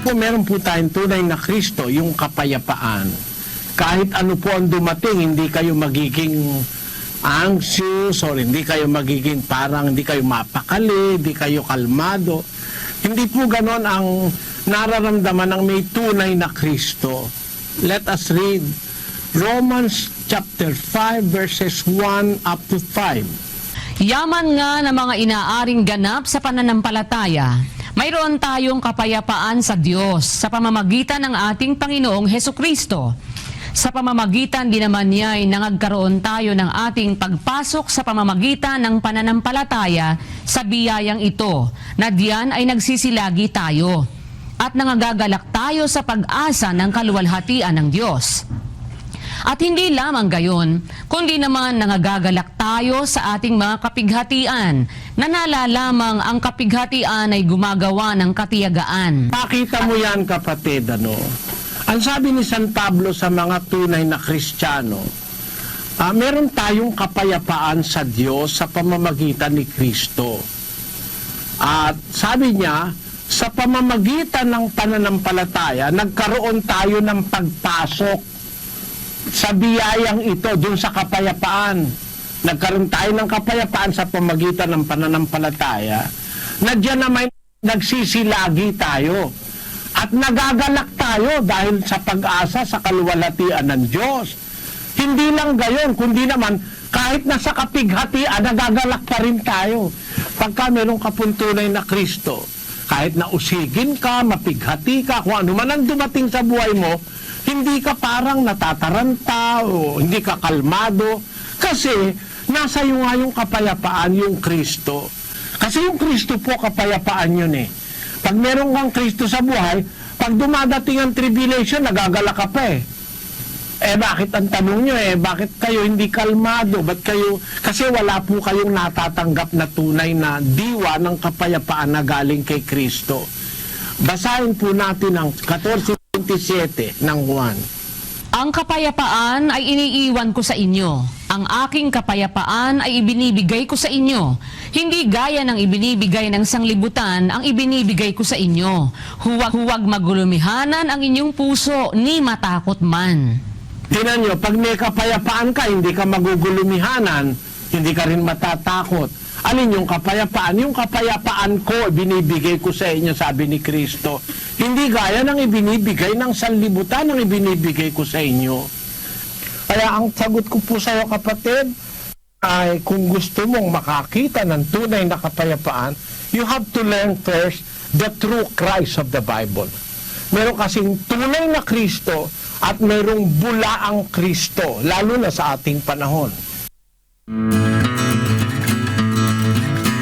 po meron po tayong tunay na Kristo, yung kapayapaan. Kahit ano po ang dumating, hindi kayo magiging anxious or hindi kayo magiging parang hindi kayo mapakali, hindi kayo kalmado. Hindi po ganon ang nararamdaman ng may tunay na Kristo. Let us read Romans chapter 5 verses 1 up to 5. Yaman nga ng mga inaaring ganap sa pananampalataya, mayroon tayong kapayapaan sa Diyos sa pamamagitan ng ating Panginoong Hesukristo. Sa pamamagitan din naman niya ay nangagkaroon tayo ng ating pagpasok sa pamamagitan ng pananampalataya sa biyayang ito, na diyan ay nagsisilagi tayo at nangagagalak tayo sa pag-asa ng kaluwalhatian ng Diyos. At hindi lamang gayon, kundi naman nangagagalak tayo sa ating mga kapighatian, na nalalamang ang kapighatian ay gumagawa ng katiyagaan. Pakita mo yan, kapatid, ano? Ang sabi ni San Pablo sa mga tunay na Kristiyano, meron tayong kapayapaan sa Diyos sa pamamagitan ni Kristo. At sabi niya, sa pamamagitan ng pananampalataya, nagkaroon tayo ng pagpasok sa biyayang ito, dun sa kapayapaan. Nagkaroon tayo ng kapayapaan sa pamamagitan ng pananampalataya, na diyan naman nagsisilagi tayo. At nagagalak tayo dahil sa pag-asa sa kaluwalhatian ng Diyos. Hindi lang gayon, kundi naman kahit nasa kapighatian, nagagalak pa rin tayo. Pagka meron ka pong tunay na Kristo, kahit na usigin ka, mapighati ka, kung ano man ang dumating sa buhay mo, hindi ka parang natataranta o hindi ka kalmado. Kasi nasa iyo nga yung kapayapaan, yung Kristo. Kasi yung Kristo po, kapayapaan yun eh. Pag meron kang Kristo sa buhay, pag dumadating ang tribulation, nagagalak ka pa eh. Bakit ang tanong nyo bakit kayo hindi kalmado? Ba't kayo, kasi wala po kayong natatanggap na tunay na diwa ng kapayapaan na galing kay Kristo. Basahin po natin ang 14:27 ng 1. Ang kapayapaan ay iniiwan ko sa inyo. Ang aking kapayapaan ay ibinibigay ko sa inyo. Hindi gaya ng ibinibigay ng sanglibutan ang ibinibigay ko sa inyo. Huwag magulumihanan ang inyong puso, ni matakot man. Tingnan nyo, pag may kapayapaan ka, hindi ka magugulumihanan, hindi ka rin matatakot. Alin yung kapayapaan? Yung kapayapaan ko, binibigay ko sa inyo, sabi ni Kristo. Hindi gaya ng ibinibigay ng sanlibutan, ang ibinibigay ko sa inyo. Kaya ang sagot ko po sa iyo, kapatid, ay kung gusto mong makakita ng tunay na kapayapaan, you have to learn first the true Christ of the Bible. Meron kasing tunay na Kristo at merong bulaang Kristo, lalo na sa ating panahon.